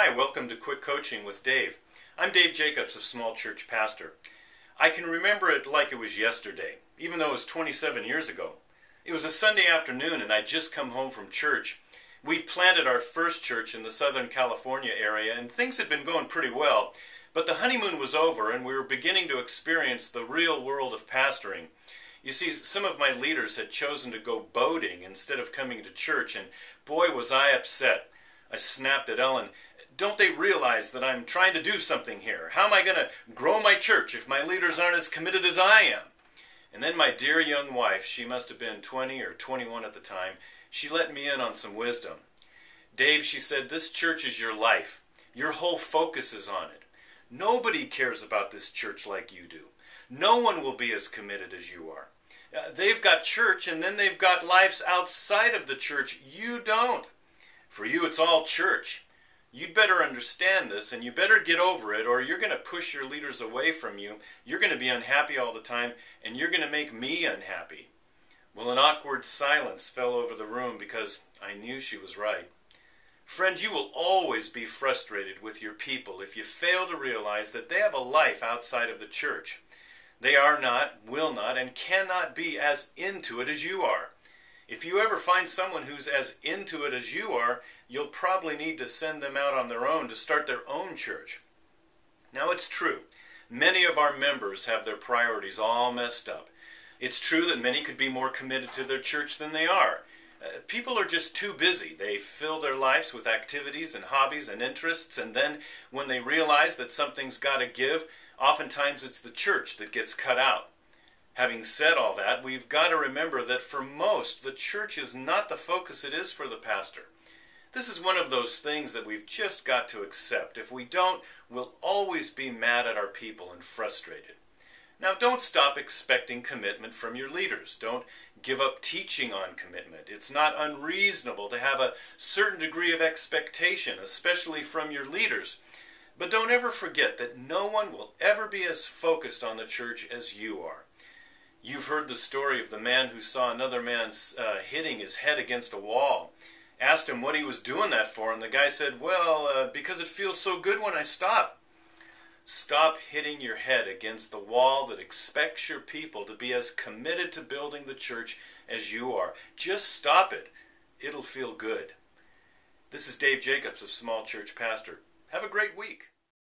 Hi, welcome to Quick Coaching with Dave. I'm Dave Jacobs of Small Church Pastor. I can remember it like it was yesterday, even though it was 27 years ago. It was a Sunday afternoon and I'd just come home from church. We'd planted our first church in the Southern California area and things had been going pretty well, but the honeymoon was over and we were beginning to experience the real world of pastoring. You see, some of my leaders had chosen to go boating instead of coming to church, and boy was I upset. I snapped at Ellen, "Don't they realize that I'm trying to do something here? How am I going to grow my church if my leaders aren't as committed as I am?" And then my dear young wife, she must have been 20 or 21 at the time, she let me in on some wisdom. "Dave," she said, "this church is your life. Your whole focus is on it. Nobody cares about this church like you do. No one will be as committed as you are. They've got church and then they've got lives outside of the church. You don't. For you, it's all church. You'd better understand this and you better get over it, or you're going to push your leaders away from you. You're going to be unhappy all the time and you're going to make me unhappy." Well, an awkward silence fell over the room because I knew she was right. Friend, you will always be frustrated with your people if you fail to realize that they have a life outside of the church. They are not, will not, and cannot be as into it as you are. If you ever find someone who's as into it as you are, you'll probably need to send them out on their own to start their own church. Now, it's true, many of our members have their priorities all messed up. It's true that many could be more committed to their church than they are. People are just too busy. They fill their lives with activities and hobbies and interests, and then when they realize that something's got to give, oftentimes it's the church that gets cut out. Having said all that, we've got to remember that for most, the church is not the focus it is for the pastor. This is one of those things that we've just got to accept. If we don't, we'll always be mad at our people and frustrated. Now, don't stop expecting commitment from your leaders. Don't give up teaching on commitment. It's not unreasonable to have a certain degree of expectation, especially from your leaders. But don't ever forget that no one will ever be as focused on the church as you are. You've heard the story of the man who saw another man hitting his head against a wall. Asked him what he was doing that for, and the guy said, "Well, because it feels so good when I stop." Stop hitting your head against the wall that expects your people to be as committed to building the church as you are. Just stop it. It'll feel good. This is Dave Jacobs of Small Church Pastor. Have a great week.